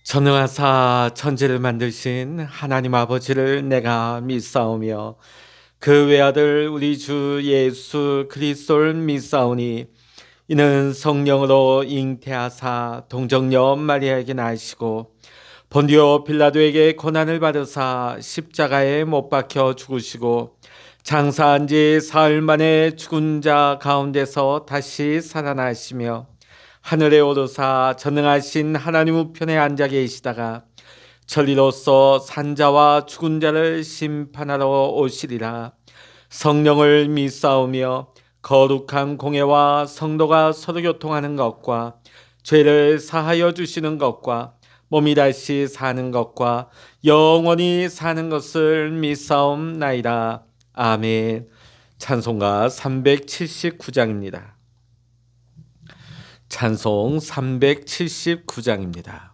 전능하사 천지를 만드신 하나님 아버지를 내가 믿사오며 그 외아들 우리 주 예수 그리스도를 믿사오니 이는 성령으로 잉태하사 동정녀 마리아에게 나시고 본디오 빌라도에게 고난을 받으사 십자가에 못 박혀 죽으시고 장사한 지 사흘 만에 죽은 자 가운데서 다시 살아나시며 하늘에 오르사 전능하신 하나님 우편에 앉아 계시다가 천리로서 산자와 죽은 자를 심판하러 오시리라. 성령을 믿사오며 거룩한 공예와 성도가 서로 교통하는 것과 죄를 사하여 주시는 것과 몸이 다시 사는 것과 영원히 사는 것을 믿사옵나이다. 아멘. 찬송가 379장입니다. 찬송 379장입니다.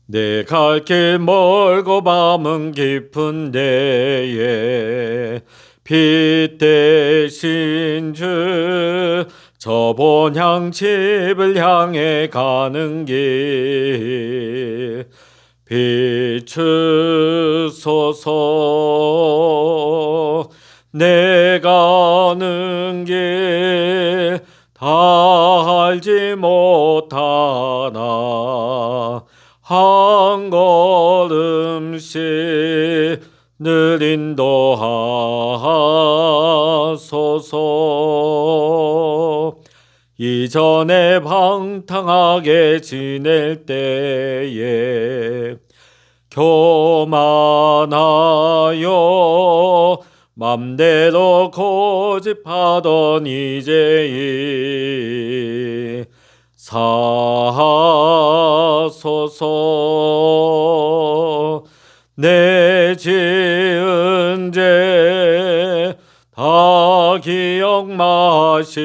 내 갈 길 멀고 밤은 깊은 데에 빛 대신 주 저 본향 집을 향해 가는 길 비추소서. 내 가는 길 다 알지 못하나 한 걸음씩 늘 인도하소서. 이전에 방탕하게 지낼 때에 교만하여 맘대로 고집하던 이제이 사소서. 내 지은 죄 다 기억 마시고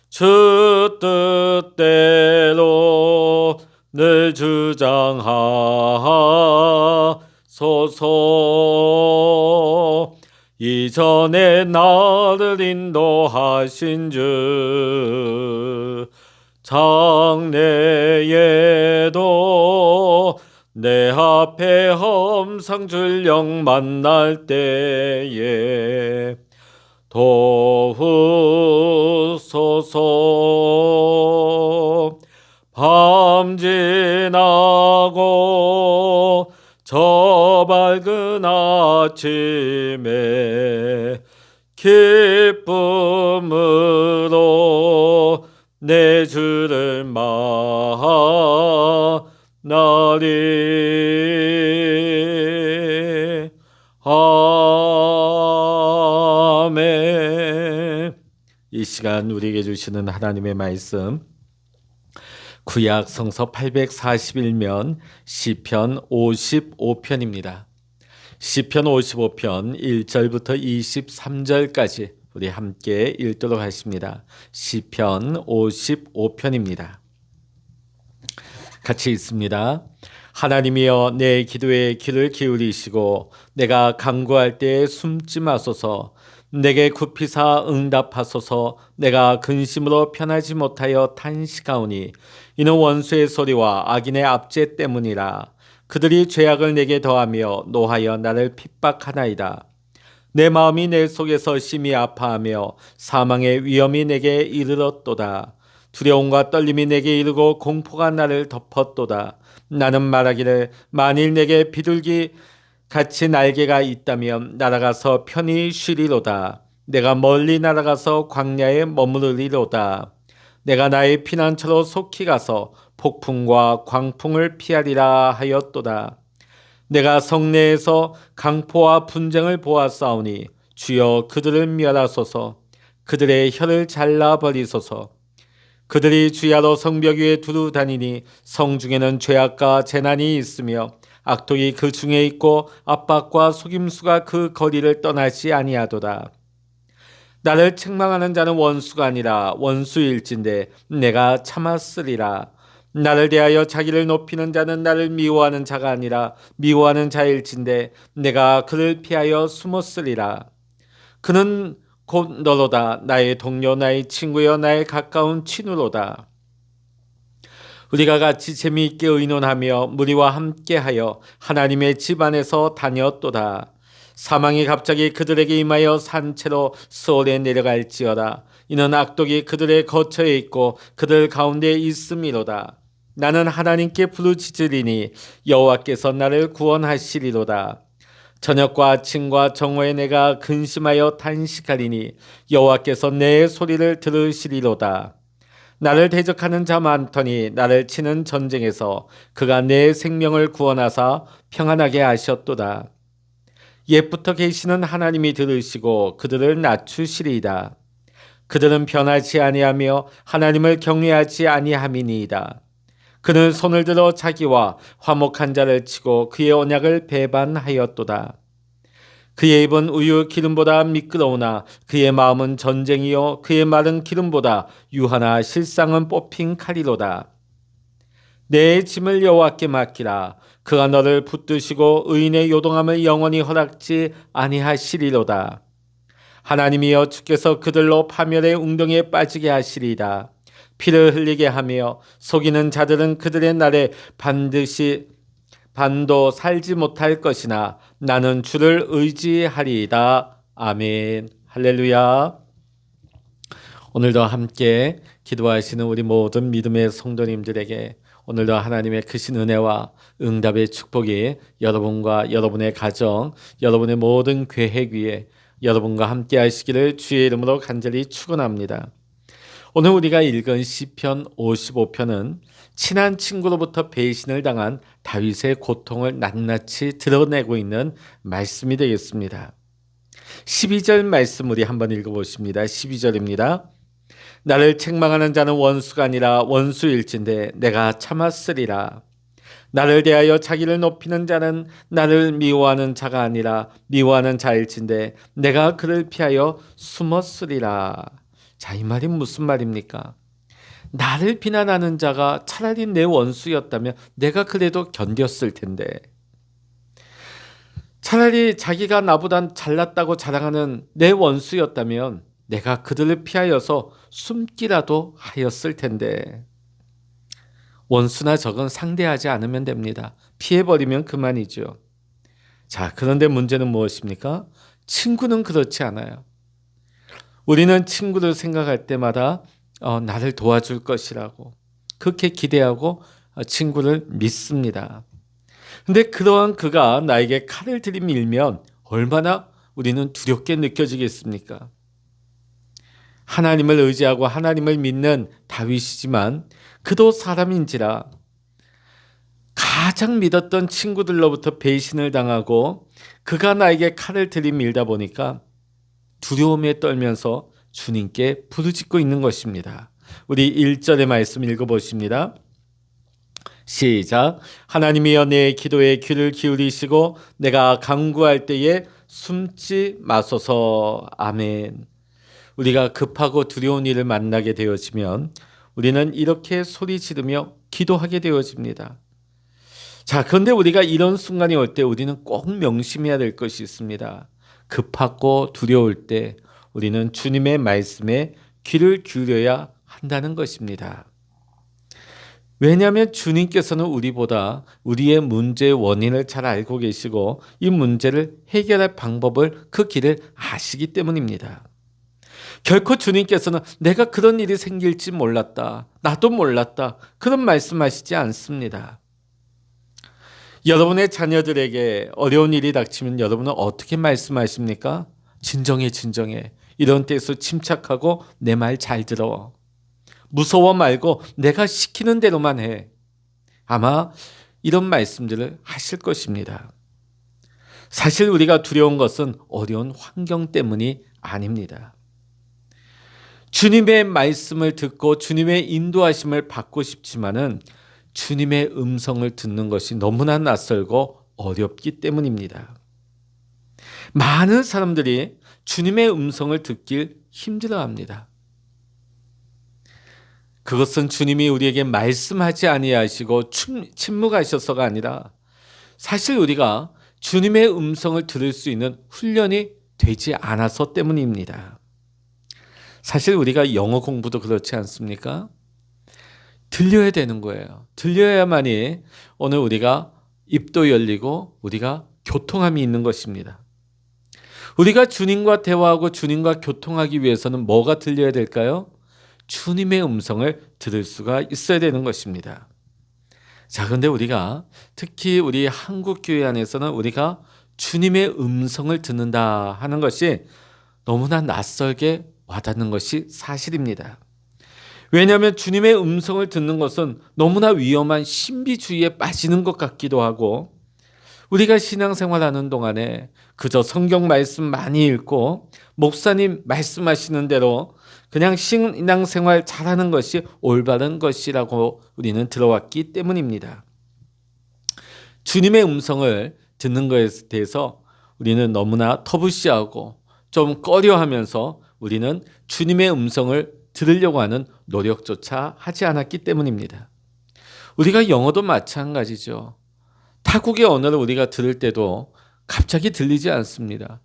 주 뜻대로 늘 주장하소서. 이전에 나를 인도하신 주 장래에도 내 앞에 험상줄령 만날 때에 도우소서. 밤 지나고 저 밝은 아침에 기쁨으로 내 주를 만나리. 아멘. 이 시간 우리에게 주시는 하나님의 말씀 구약 성서 841면 시편 55편입니다. 시편 55편 1절부터 23절까지 우리 함께 읽도록 하겠습니다. 시편 55편입니다. 같이 읽습니다. 하나님이여 내 기도에 귀를 기울이시고 내가 간구할 때에 숨지 마소서. 내게 굽히사 응답하소서. 내가 근심으로 편하지 못하여 탄식하오니 이는 원수의 소리와 악인의 압제 때문이라. 그들이 죄악을 내게 더하며 노하여 나를 핍박하나이다. 내 마음이 내 속에서 심히 아파하며 사망의 위험이 내게 이르렀도다. 두려움과 떨림이 내게 이르고 공포가 나를 덮었도다. 나는 말하기를 만일 내게 비둘기 같이 날개가 있다면 날아가서 편히 쉬리로다. 내가 멀리 날아가서 광야에 머무르리로다. 내가 나의 피난처로 속히 가서 폭풍과 광풍을 피하리라 하였도다. 내가 성내에서 강포와 분쟁을 보았사오니 주여 그들을 멸하소서. 그들의 혀를 잘라버리소서. 그들이 주야로 성벽 위에 두루 다니니 성중에는 죄악과 재난이 있으며 악독이 그 중에 있고 압박과 속임수가 그 거리를 떠나지 아니하도다. 나를 책망하는 자는 원수가 아니라 원수일진데 내가 참았으리라. 나를 대하여 자기를 높이는 자는 나를 미워하는 자가 아니라 미워하는 자일진데 내가 그를 피하여 숨었으리라. 그는 곧 너로다. 나의 동료, 나의 친구여, 나의 가까운 친구로다. 우리가 같이 재미있게 의논하며 무리와 함께하여 하나님의 집 안에서 다녔도다. 사망이 갑자기 그들에게 임하여 산채로 스올에 내려갈지어다. 이는 악독이 그들의 거처에 있고 그들 가운데 있음이로다. 나는 하나님께 부르짖으리니 여호와께서 나를 구원하시리로다. 저녁과 아침과 정오에 내가 근심하여 탄식하리니 여호와께서 내 소리를 들으시리로다. 나를 대적하는 자 많더니 나를 치는 전쟁에서 그가 내 생명을 구원하사 평안하게 하셨도다. 옛부터 계시는 하나님이 들으시고 그들을 낮추시리이다. 그들은 변하지 아니하며 하나님을 경외하지 아니함이니이다. 그는 손을 들어 자기와 화목한 자를 치고 그의 언약을 배반하였도다. 그의 입은 우유 기름보다 미끄러우나 그의 마음은 전쟁이요 그의 말은 기름보다 유하나 실상은 뽑힌 칼이로다. 내 짐을 여호와께 맡기라. 그가 너를 붙드시고 의인의 요동함을 영원히 허락지 아니하시리로다. 하나님이여 주께서 그들로 파멸의 웅덩이에 빠지게 하시리이다. 피를 흘리게 하며 속이는 자들은 그들의 날에 반도 살지 못할 것이나 나는 주를 의지하리이다. 아멘. 할렐루야. 오늘도 함께 기도하시는 우리 모든 믿음의 성도님들에게 오늘도 하나님의 크신 은혜와 응답의 축복이 여러분과 여러분의 가정, 여러분의 모든 계획 위에 여러분과 함께 하시기를 주의 이름으로 간절히 축원합니다. 오늘 우리가 읽은 시편 55편은 친한 친구로부터 배신을 당한 다윗의 고통을 낱낱이 드러내고 있는 말씀이 되겠습니다. 12절 말씀 우리 한번 읽어보십니다. 12절입니다. 나를 책망하는 자는 원수가 아니라 원수일진데 내가 참았으리라. 나를 대하여 자기를 높이는 자는 나를 미워하는 자가 아니라 미워하는 자일진데 내가 그를 피하여 숨었으리라. 자, 이 말이 무슨 말입니까? 나를 비난하는 자가 차라리 내 원수였다면 내가 그래도 견뎠을 텐데, 차라리 자기가 나보단 잘났다고 자랑하는 내 원수였다면 내가 그들을 피하여서 숨기라도 하였을 텐데, 원수나 적은 상대하지 않으면 됩니다. 피해버리면 그만이죠. 자, 그런데 문제는 무엇입니까? 친구는 그렇지 않아요. 우리는 친구를 생각할 때마다 나를 도와줄 것이라고 그렇게 기대하고 친구를 믿습니다. 근데 그러한 그가 나에게 칼을 들이밀면 얼마나 우리는 두렵게 느껴지겠습니까? 하나님을 의지하고 하나님을 믿는 다윗이지만 그도 사람인지라 가장 믿었던 친구들로부터 배신을 당하고 그가 나에게 칼을 들이밀다 보니까 두려움에 떨면서 주님께 부르짖고 있는 것입니다. 우리 1절의 말씀 읽어보십니다. 시작. 하나님이여 내 기도에 귀를 기울이시고 내가 간구할 때에 숨지 마소서. 아멘. 우리가 급하고 두려운 일을 만나게 되어지면 우리는 이렇게 소리 지르며 기도하게 되어집니다. 자, 그런데 우리가 이런 순간이 올 때 우리는 꼭 명심해야 될 것이 있습니다. 급하고 두려울 때 우리는 주님의 말씀에 귀를 기울여야 한다는 것입니다. 왜냐하면 주님께서는 우리보다 우리의 문제의 원인을 잘 알고 계시고 이 문제를 해결할 방법을 그 길을 아시기 때문입니다. 결코 주님께서는 내가 그런 일이 생길지 몰랐다, 나도 몰랐다, 그런 말씀하시지 않습니다. 여러분의 자녀들에게 어려운 일이 닥치면 여러분은 어떻게 말씀하십니까? 진정해, 진정해. 이런 때에서 침착하고 내 말 잘 들어. 무서워 말고 내가 시키는 대로만 해. 아마 이런 말씀들을 하실 것입니다. 사실 우리가 두려운 것은 어려운 환경 때문이 아닙니다. 주님의 말씀을 듣고 주님의 인도하심을 받고 싶지만은 주님의 음성을 듣는 것이 너무나 낯설고 어렵기 때문입니다. 많은 사람들이 주님의 음성을 듣길 힘들어합니다. 그것은 주님이 우리에게 말씀하지 아니하시고 침묵하셔서가 아니라 사실 우리가 주님의 음성을 들을 수 있는 훈련이 되지 않아서 때문입니다. 사실 우리가 영어 공부도 그렇지 않습니까? 들려야 되는 거예요. 들려야만이 오늘 우리가 입도 열리고 우리가 교통함이 있는 것입니다. 우리가 주님과 대화하고 주님과 교통하기 위해서는 뭐가 들려야 될까요? 주님의 음성을 들을 수가 있어야 되는 것입니다. 자, 그런데 우리가 특히 우리 한국 교회 안에서는 우리가 주님의 음성을 듣는다 하는 것이 너무나 낯설게 와닿는 것이 사실입니다. 왜냐하면 주님의 음성을 듣는 것은 너무나 위험한 신비주의에 빠지는 것 같기도 하고, 우리가 신앙생활하는 동안에 그저 성경 말씀 많이 읽고 목사님 말씀하시는 대로 그냥 신앙생활 잘하는 것이 올바른 것이라고 우리는 들어왔기 때문입니다. 주님의 음성을 듣는 것에 대해서 우리는 너무나 터부시하고 좀 꺼려하면서 우리는 주님의 음성을 들으려고 하는 노력조차 하지 않았기 때문입니다. 우리가 영어도 마찬가지죠. 타국의 언어를 우리가 들을 때도 갑자기 들리지 않습니다.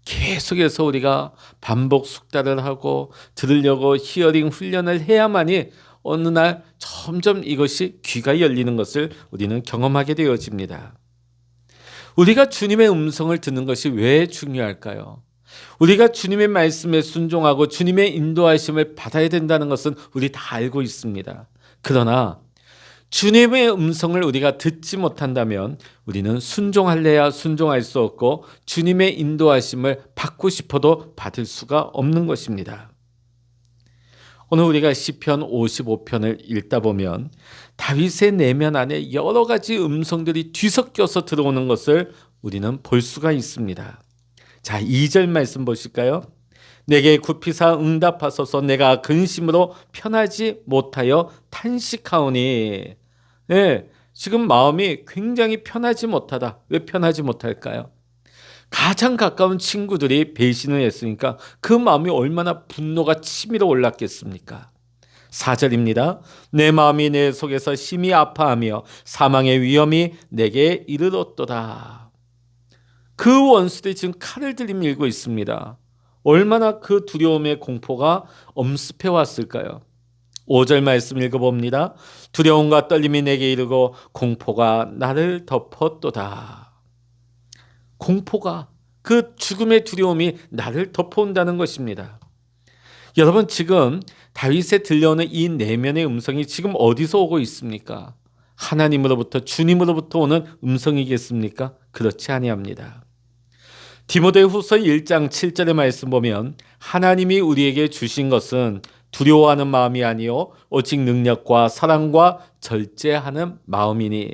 계속해서 우리가 반복 숙달을 하고 들으려고 히어링 훈련을 해야만이 어느 날 점점 이것이 귀가 열리는 것을 우리는 경험하게 되어집니다. 우리가 주님의 음성을 듣는 것이 왜 중요할까요? 우리가 주님의 말씀에 순종하고 주님의 인도하심을 받아야 된다는 것은 우리 다 알고 있습니다. 그러나 주님의 음성을 우리가 듣지 못한다면 우리는 순종할래야 순종할 수 없고 주님의 인도하심을 받고 싶어도 받을 수가 없는 것입니다. 오늘 우리가 시편 55편을 읽다 보면 다윗의 내면 안에 여러 가지 음성들이 뒤섞여서 들어오는 것을 우리는 볼 수가 있습니다. 자, 2절 말씀 보실까요? 내게 굽히사 응답하소서. 내가 근심으로 편하지 못하여 탄식하오니. 네, 지금 마음이 굉장히 편하지 못하다. 왜 편하지 못할까요? 가장 가까운 친구들이 배신을 했으니까 그 마음이 얼마나 분노가 치밀어 올랐겠습니까? 4절입니다. 내 마음이 내 속에서 심히 아파하며 사망의 위험이 내게 이르렀도다. 그 원수들이 지금 칼을 들이밀고 있습니다. 얼마나 그 두려움의 공포가 엄습해 왔을까요? 5절 말씀 읽어봅니다. 두려움과 떨림이 내게 이르고 공포가 나를 덮었도다. 공포가, 그 죽음의 두려움이 나를 덮어온다는 것입니다. 여러분, 지금 다윗에 들려오는 이 내면의 음성이 지금 어디서 오고 있습니까? 하나님으로부터, 주님으로부터 오는 음성이겠습니까? 그렇지 아니합니다. 디모데후서 1장 7절의 말씀 보면 하나님이 우리에게 주신 것은 두려워하는 마음이 아니요 오직 능력과 사랑과 절제하는 마음이니.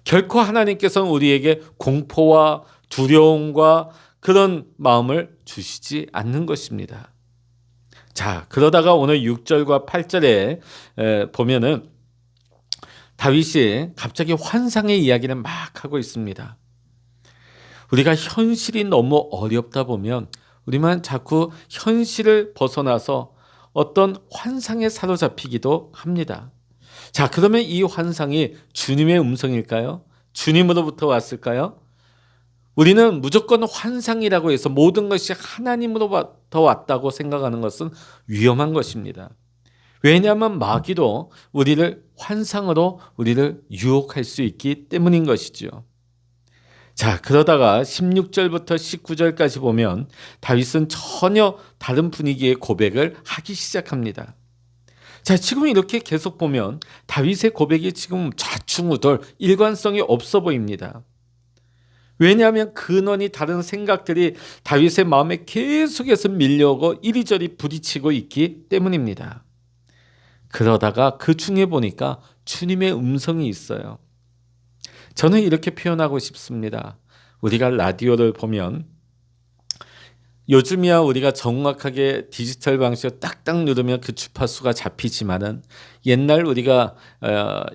결코 하나님께서는 우리에게 공포와 두려움과 그런 마음을 주시지 않는 것입니다. 자, 그러다가 오늘 6절과 8절에 보면은 다윗이 갑자기 환상의 이야기를 막 하고 있습니다. 우리가 현실이 너무 어렵다 보면 우리만 자꾸 현실을 벗어나서 어떤 환상에 사로잡히기도 합니다. 자, 그러면 이 환상이 주님의 음성일까요? 주님으로부터 왔을까요? 우리는 무조건 환상이라고 해서 모든 것이 하나님으로부터 왔다고 생각하는 것은 위험한 것입니다. 왜냐하면 마귀도 우리를 환상으로 우리를 유혹할 수 있기 때문인 것이죠. 자, 그러다가 16절부터 19절까지 보면 다윗은 전혀 다른 분위기의 고백을 하기 시작합니다. 자, 지금 이렇게 계속 보면 다윗의 고백이 지금 좌충우돌 일관성이 없어 보입니다. 왜냐하면 근원이 다른 생각들이 다윗의 마음에 계속해서 밀려오고 이리저리 부딪히고 있기 때문입니다. 그러다가 그 중에 보니까 주님의 음성이 있어요. 저는 이렇게 표현하고 싶습니다. 우리가 라디오를 보면 요즘이야 우리가 정확하게 디지털 방식으로 딱딱 누르면 그 주파수가 잡히지만은 옛날 우리가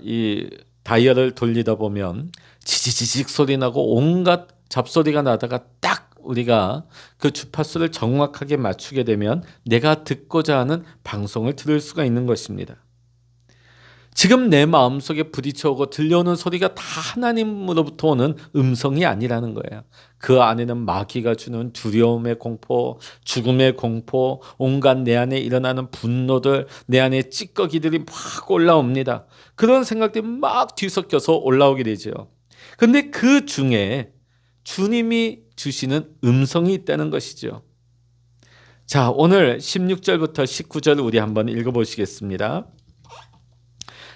이 다이얼을 돌리다 보면 지지직 소리 나고 온갖 잡소리가 나다가 딱 우리가 그 주파수를 정확하게 맞추게 되면 내가 듣고자 하는 방송을 들을 수가 있는 것입니다. 지금 내 마음속에 부딪혀오고 들려오는 소리가 다 하나님으로부터 오는 음성이 아니라는 거예요. 그 안에는 마귀가 주는 두려움의 공포, 죽음의 공포, 온갖 내 안에 일어나는 분노들, 내 안에 찌꺼기들이 막 올라옵니다. 그런 생각들이 막 뒤섞여서 올라오게 되죠. 근데 그 중에 주님이 주시는 음성이 있다는 것이죠. 자, 오늘 16절부터 19절 우리 한번 읽어보시겠습니다.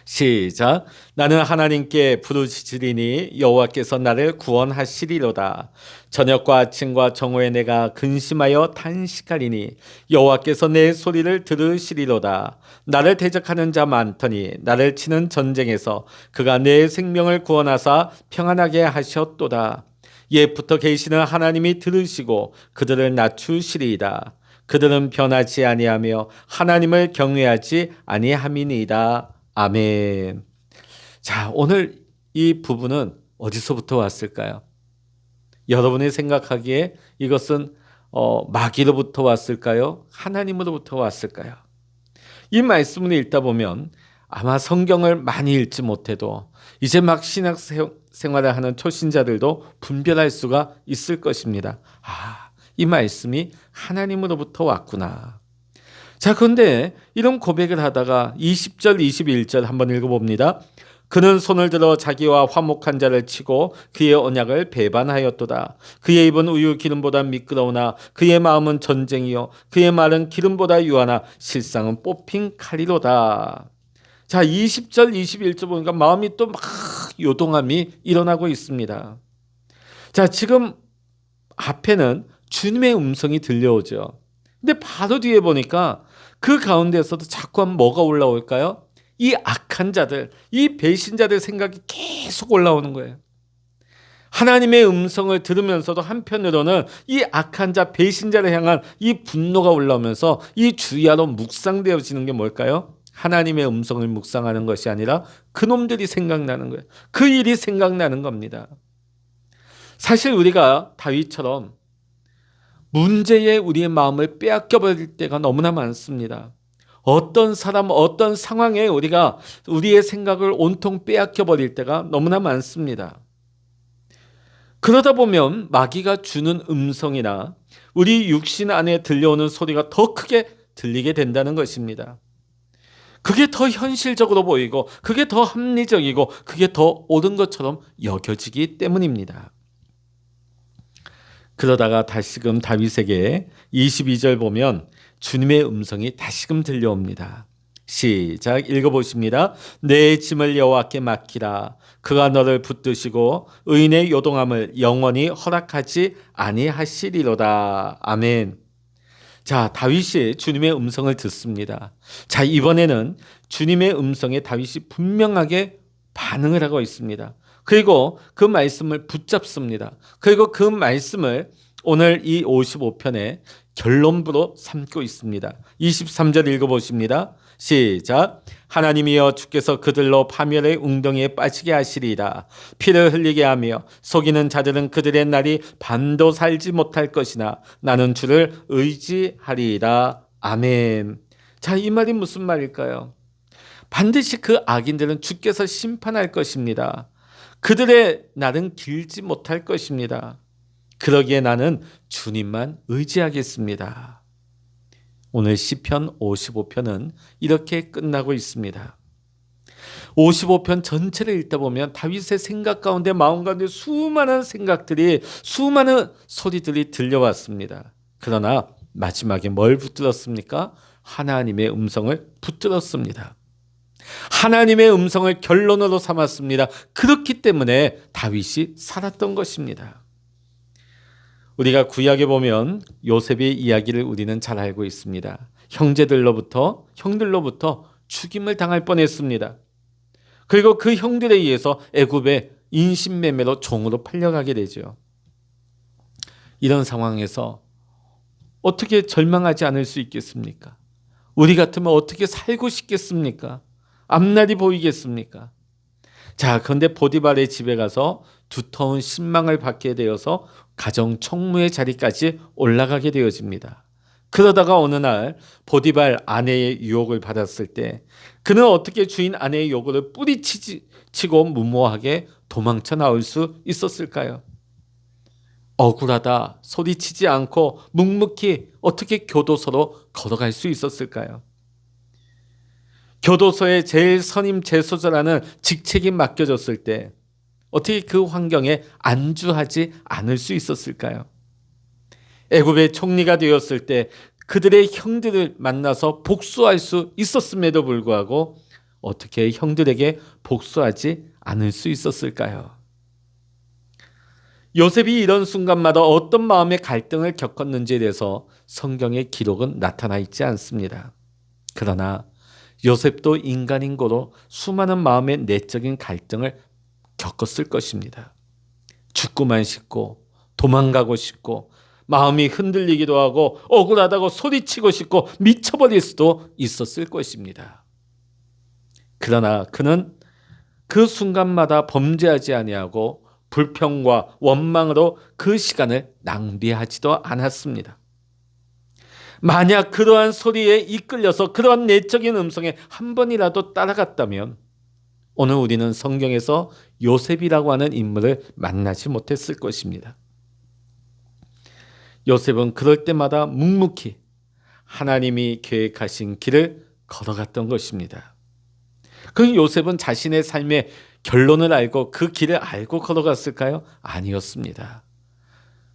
시작. 나는 하나님께 부르짖으리니 여호와께서 나를 구원하시리로다. 저녁과 아침과 정오에 내가 근심하여 탄식하리니 여호와께서 내 소리를 들으시리로다. 나를 대적하는 자 많더니 나를 치는 전쟁에서 그가 내 생명을 구원하사 평안하게 하셨도다. 옛부터 계시는 하나님이 들으시고 그들을 낮추시리이다. 그들은 변하지 아니하며 하나님을 경외하지 아니함이니이다. 아멘. 자, 오늘 이 부분은 어디서부터 왔을까요? 여러분이 생각하기에 이것은 마귀로부터 왔을까요? 하나님으로부터 왔을까요? 이 말씀을 읽다 보면 아마 성경을 많이 읽지 못해도 이제 막 신학 생활을 하는 초신자들도 분별할 수가 있을 것입니다. 이 말씀이 하나님으로부터 왔구나. 자, 그런데 이런 고백을 하다가 20절, 21절 한번 읽어봅니다. 그는 손을 들어 자기와 화목한 자를 치고 그의 언약을 배반하였도다. 그의 입은 우유 기름보다 미끄러우나 그의 마음은 전쟁이요 그의 말은 기름보다 유하나 실상은 뽑힌 칼이로다. 자, 20절, 21절 보니까 마음이 또 막 요동함이 일어나고 있습니다. 자, 지금 앞에는 주님의 음성이 들려오죠. 근데 바로 뒤에 보니까 그 가운데서도 자꾸 하면 뭐가 올라올까요? 이 악한 자들, 이 배신자들 생각이 계속 올라오는 거예요. 하나님의 음성을 들으면서도 한편으로는 이 악한 자, 배신자를 향한 이 분노가 올라오면서 이 주야로 묵상되어지는 게 뭘까요? 하나님의 음성을 묵상하는 것이 아니라 그놈들이 생각나는 거예요. 그 일이 생각나는 겁니다. 사실 우리가 다윗처럼 문제에 우리의 마음을 빼앗겨버릴 때가 너무나 많습니다. 어떤 사람, 어떤 상황에 우리가 우리의 생각을 온통 빼앗겨버릴 때가 너무나 많습니다. 그러다 보면 마귀가 주는 음성이나 우리 육신 안에 들려오는 소리가 더 크게 들리게 된다는 것입니다. 그게 더 현실적으로 보이고 그게 더 합리적이고 그게 더 옳은 것처럼 여겨지기 때문입니다. 그러다가 다시금 다윗에게 22절 보면 주님의 음성이 다시금 들려옵니다. 시작 읽어보십니다. 내 짐을 여호와께 맡기라. 그가 너를 붙드시고 의인의 요동함을 영원히 허락하지 아니하시리로다. 아멘. 자, 다윗이 주님의 음성을 듣습니다. 자, 이번에는 주님의 음성에 다윗이 분명하게 반응을 하고 있습니다. 그리고 그 말씀을 붙잡습니다. 그리고 그 말씀을 오늘 이 55편의 결론부로 삼고 있습니다. 23절 읽어보십니다. 시작. 하나님이여 주께서 그들로 파멸의 웅덩이에 빠지게 하시리이다. 피를 흘리게 하며 속이는 자들은 그들의 날이 반도 살지 못할 것이나 나는 주를 의지하리이다. 아멘. 자, 이 말이 무슨 말일까요? 반드시 그 악인들은 주께서 심판할 것입니다. 그들의 날은 길지 못할 것입니다. 그러기에 나는 주님만 의지하겠습니다. 오늘 시편 55편은 이렇게 끝나고 있습니다. 55편 전체를 읽다 보면 다윗의 생각 가운데 마음 가운데 수많은 생각들이 수많은 소리들이 들려왔습니다. 그러나 마지막에 뭘 붙들었습니까? 하나님의 음성을 붙들었습니다. 하나님의 음성을 결론으로 삼았습니다. 그렇기 때문에 다윗이 살았던 것입니다. 우리가 구약에 보면 요셉의 이야기를 우리는 잘 알고 있습니다. 형들로부터 죽임을 당할 뻔했습니다. 그리고 그 형들에 의해서 애굽의 인신매매로 종으로 팔려가게 되죠. 이런 상황에서 어떻게 절망하지 않을 수 있겠습니까? 우리 같으면 어떻게 살고 싶겠습니까? 앞날이 보이겠습니까? 자, 그런데 보디발의 집에 가서 두터운 신망을 받게 되어서 가정 총무의 자리까지 올라가게 되어집니다. 그러다가 어느 날 보디발 아내의 유혹을 받았을 때 그는 어떻게 주인 아내의 요구를 뿌리치고 무모하게 도망쳐 나올 수 있었을까요? 억울하다 소리치지 않고 묵묵히 어떻게 교도소로 걸어갈 수 있었을까요? 교도소의 제일 선임 재소자라는 직책이 맡겨졌을 때 어떻게 그 환경에 안주하지 않을 수 있었을까요? 애굽의 총리가 되었을 때 그들의 형들을 만나서 복수할 수 있었음에도 불구하고 어떻게 형들에게 복수하지 않을 수 있었을까요? 요셉이 이런 순간마다 어떤 마음의 갈등을 겪었는지에 대해서 성경의 기록은 나타나 있지 않습니다. 그러나 요셉도 인간인 고로 수많은 마음의 내적인 갈등을 겪었을 것입니다. 죽고만 싶고 도망가고 싶고 마음이 흔들리기도 하고 억울하다고 소리치고 싶고 미쳐버릴 수도 있었을 것입니다. 그러나 그는 그 순간마다 범죄하지 아니하고 불평과 원망으로 그 시간을 낭비하지도 않았습니다. 만약 그러한 소리에 이끌려서 그러한 내적인 음성에 한 번이라도 따라갔다면 오늘 우리는 성경에서 요셉이라고 하는 인물을 만나지 못했을 것입니다. 요셉은 그럴 때마다 묵묵히 하나님이 계획하신 길을 걸어갔던 것입니다. 그 요셉은 자신의 삶의 결론을 알고 그 길을 알고 걸어갔을까요? 아니었습니다.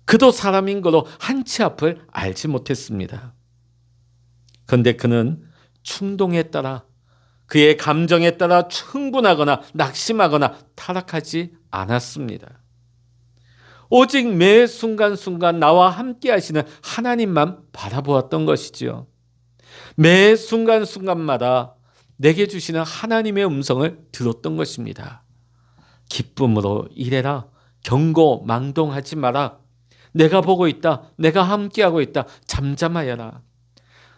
그도 사람인 거로 한치 앞을 알지 못했습니다. 그런데 그는 충동에 따라 그의 감정에 따라 흥분하거나 낙심하거나 타락하지 않았습니다. 오직 매 순간순간 나와 함께 하시는 하나님만 바라보았던 것이지요. 매 순간순간마다 내게 주시는 하나님의 음성을 들었던 것입니다. 기쁨으로 일해라. 경고, 망동하지 마라. 내가 보고 있다. 내가 함께하고 있다. 잠잠하여라.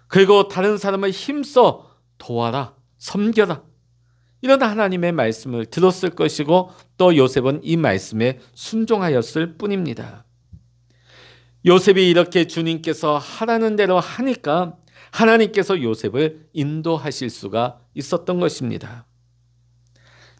그리고 다른 사람을 힘써 도와라. 섬겨라. 이런 하나님의 말씀을 들었을 것이고 또 요셉은 이 말씀에 순종하였을 뿐입니다. 요셉이 이렇게 주님께서 하라는 대로 하니까 하나님께서 요셉을 인도하실 수가 있었던 것입니다.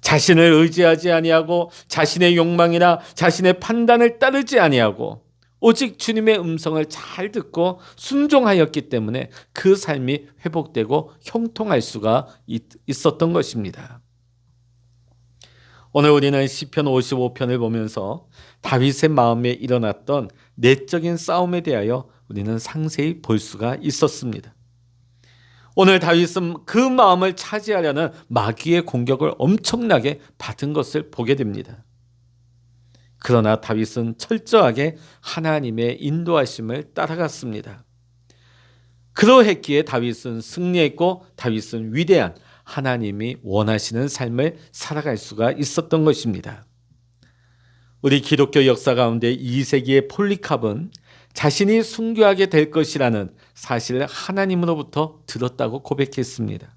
자신을 의지하지 아니하고 자신의 욕망이나 자신의 판단을 따르지 아니하고 오직 주님의 음성을 잘 듣고 순종하였기 때문에 그 삶이 회복되고 형통할 수가 있었던 것입니다. 오늘 우리는 시편 55편을 보면서 다윗의 마음에 일어났던 내적인 싸움에 대하여 우리는 상세히 볼 수가 있었습니다. 오늘 다윗은 그 마음을 차지하려는 마귀의 공격을 엄청나게 받은 것을 보게 됩니다. 그러나 다윗은 철저하게 하나님의 인도하심을 따라갔습니다. 그러했기에 다윗은 승리했고 다윗은 위대한 하나님이 원하시는 삶을 살아갈 수가 있었던 것입니다. 우리 기독교 역사 가운데 2세기의 폴리캅은 자신이 순교하게 될 것이라는 사실을 하나님으로부터 들었다고 고백했습니다.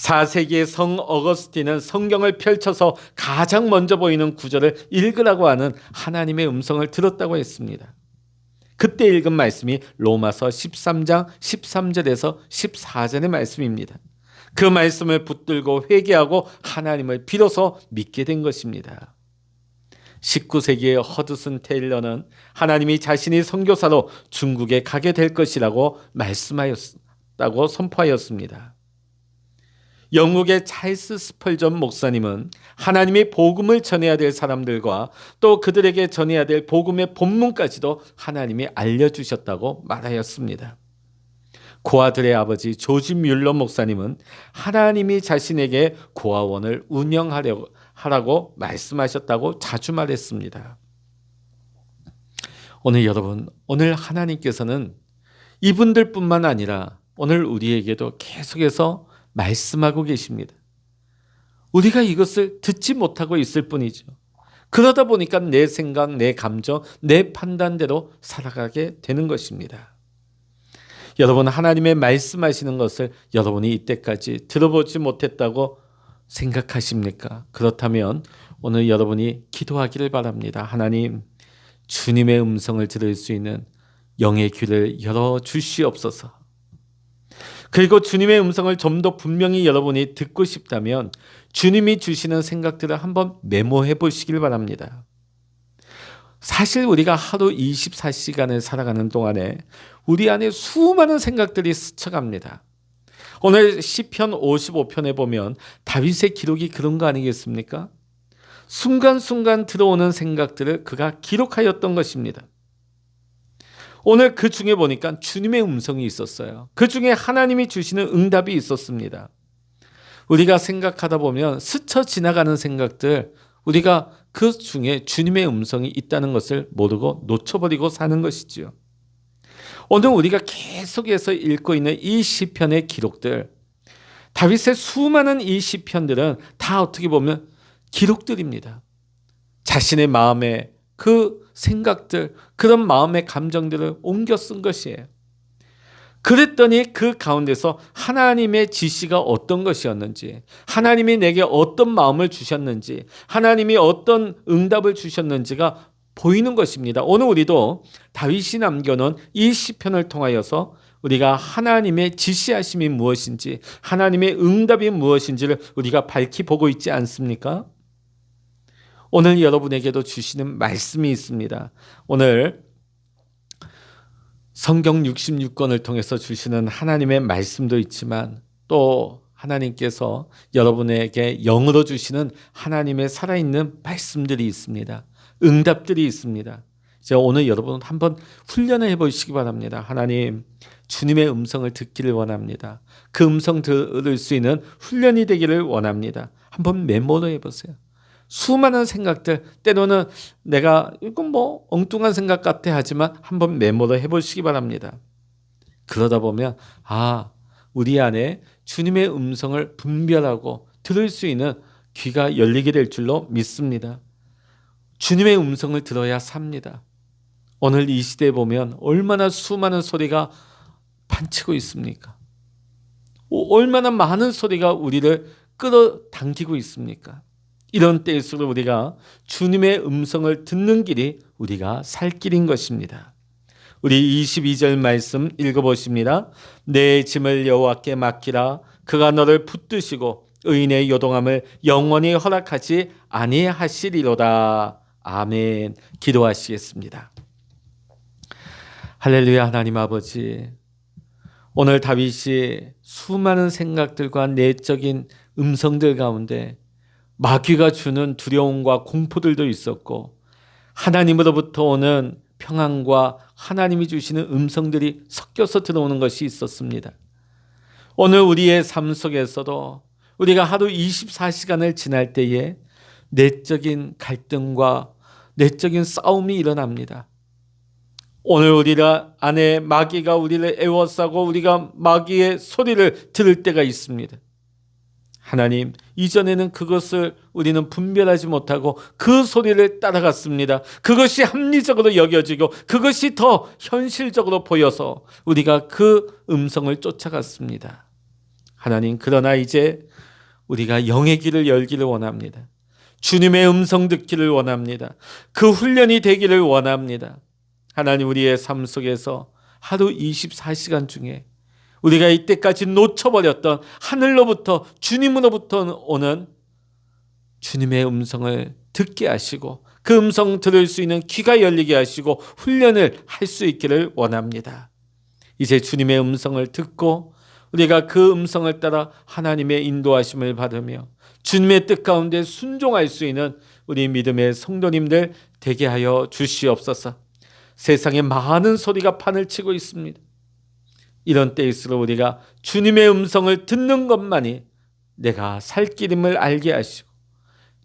4세기의 성 어거스틴은 성경을 펼쳐서 가장 먼저 보이는 구절을 읽으라고 하는 하나님의 음성을 들었다고 했습니다. 그때 읽은 말씀이 로마서 13장 13절에서 14절의 말씀입니다. 그 말씀을 붙들고 회개하고 하나님을 빌어서 믿게 된 것입니다. 19세기의 허드슨 테일러는 하나님이 자신이 선교사로 중국에 가게 될 것이라고 말씀하였다고 선포하였습니다. 영국의 찰스 스펄전 목사님은 하나님이 복음을 전해야 될 사람들과 또 그들에게 전해야 될 복음의 본문까지도 하나님이 알려주셨다고 말하였습니다. 고아들의 아버지 조지 뮬러 목사님은 하나님이 자신에게 고아원을 운영하라고 말씀하셨다고 자주 말했습니다. 오늘 여러분, 오늘 하나님께서는 이분들뿐만 아니라 오늘 우리에게도 계속해서 말씀하고 계십니다. 우리가 이것을 듣지 못하고 있을 뿐이죠. 그러다 보니까 내 생각, 내 감정, 내 판단대로 살아가게 되는 것입니다. 여러분, 하나님의 말씀하시는 것을 여러분이 이때까지 들어보지 못했다고 생각하십니까? 그렇다면 오늘 여러분이 기도하기를 바랍니다. 하나님, 주님의 음성을 들을 수 있는 영의 귀를 열어 주시옵소서. 그리고 주님의 음성을 좀 더 분명히 여러분이 듣고 싶다면 주님이 주시는 생각들을 한번 메모해 보시길 바랍니다. 사실 우리가 하루 24시간을 살아가는 동안에 우리 안에 수많은 생각들이 스쳐갑니다. 오늘 시편 55편에 보면 다윗의 기록이 그런 거 아니겠습니까? 순간순간 들어오는 생각들을 그가 기록하였던 것입니다. 오늘 그 중에 보니까 주님의 음성이 있었어요. 그 중에 하나님이 주시는 응답이 있었습니다. 우리가 생각하다 보면 스쳐 지나가는 생각들, 우리가 그 중에 주님의 음성이 있다는 것을 모르고 놓쳐버리고 사는 것이지요. 오늘 우리가 계속해서 읽고 있는 이 시편의 기록들, 다윗의 수많은 이 시편들은 다 어떻게 보면 기록들입니다. 자신의 마음에 그 생각들, 그런 마음의 감정들을 옮겨 쓴 것이에요. 그랬더니 그 가운데서 하나님의 지시가 어떤 것이었는지, 하나님이 내게 어떤 마음을 주셨는지, 하나님이 어떤 응답을 주셨는지가 보이는 것입니다. 오늘 우리도 다윗이 남겨놓은 이 시편을 통하여서 우리가 하나님의 지시하심이 무엇인지, 하나님의 응답이 무엇인지를 우리가 밝히 보고 있지 않습니까? 오늘 여러분에게도 주시는 말씀이 있습니다. 오늘 성경 66권을 통해서 주시는 하나님의 말씀도 있지만 또 하나님께서 여러분에게 영으로 주시는 하나님의 살아있는 말씀들이 있습니다. 응답들이 있습니다. 이제 오늘 여러분 한번 훈련을 해보시기 바랍니다. 하나님, 주님의 음성을 듣기를 원합니다. 그 음성 들을 수 있는 훈련이 되기를 원합니다. 한번 메모를 해보세요. 수많은 생각들, 때로는 내가 이건 뭐 엉뚱한 생각 같아 하지만 한번 메모를 해보시기 바랍니다. 그러다 보면 우리 안에 주님의 음성을 분별하고 들을 수 있는 귀가 열리게 될 줄로 믿습니다. 주님의 음성을 들어야 삽니다. 오늘 이 시대에 보면 얼마나 수많은 소리가 판치고 있습니까? 얼마나 많은 소리가 우리를 끌어당기고 있습니까? 이런 때일수록 우리가 주님의 음성을 듣는 길이 우리가 살 길인 것입니다. 우리 22절 말씀 읽어보십니다. 내 짐을 여호와께 맡기라. 그가 너를 붙드시고 의인의 요동함을 영원히 허락하지 아니하시리로다. 아멘. 기도하시겠습니다. 할렐루야. 하나님 아버지, 오늘 다윗이 수많은 생각들과 내적인 음성들 가운데 마귀가 주는 두려움과 공포들도 있었고 하나님으로부터 오는 평안과 하나님이 주시는 음성들이 섞여서 들어오는 것이 있었습니다. 오늘 우리의 삶 속에서도 우리가 하루 24시간을 지날 때에 내적인 갈등과 내적인 싸움이 일어납니다. 오늘 우리 안에 마귀가 우리를 애워싸고 우리가 마귀의 소리를 들을 때가 있습니다. 하나님, 이전에는 그것을 우리는 분별하지 못하고 그 소리를 따라갔습니다. 그것이 합리적으로 여겨지고 그것이 더 현실적으로 보여서 우리가 그 음성을 쫓아갔습니다. 하나님, 그러나 이제 우리가 영의 귀를 열기를 원합니다. 주님의 음성 듣기를 원합니다. 그 훈련이 되기를 원합니다. 하나님, 우리의 삶 속에서 하루 24시간 중에 우리가 이때까지 놓쳐버렸던 하늘로부터 주님으로부터 오는 주님의 음성을 듣게 하시고 그 음성 들을 수 있는 귀가 열리게 하시고 훈련을 할 수 있기를 원합니다. 이제 주님의 음성을 듣고 우리가 그 음성을 따라 하나님의 인도하심을 받으며 주님의 뜻 가운데 순종할 수 있는 우리 믿음의 성도님들 되게 하여 주시옵소서. 세상에 많은 소리가 판을 치고 있습니다. 이런 때일수록 우리가 주님의 음성을 듣는 것만이 내가 살 길임을 알게 하시고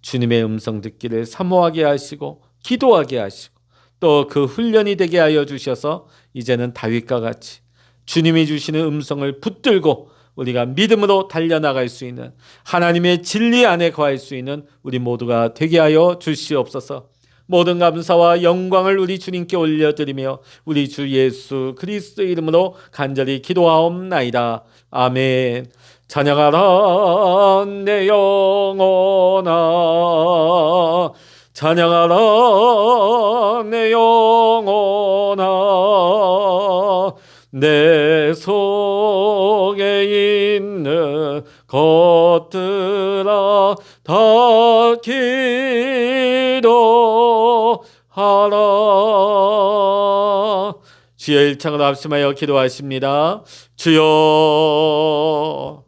주님의 음성 듣기를 사모하게 하시고 기도하게 하시고 또 그 훈련이 되게 하여 주셔서 이제는 다윗과 같이 주님이 주시는 음성을 붙들고 우리가 믿음으로 달려나갈 수 있는 하나님의 진리 안에 거할 수 있는 우리 모두가 되게 하여 주시옵소서. 모든 감사와 영광을 우리 주님께 올려드리며 우리 주 예수 그리스도의 이름으로 간절히 기도하옵나이다. 아멘. 찬양하라 내 영혼아 찬양하라 내 영혼아, 내 속에 있는 것들아 다 기도하라. 주여, 일창을 합심하여 기도하십니다. 주여,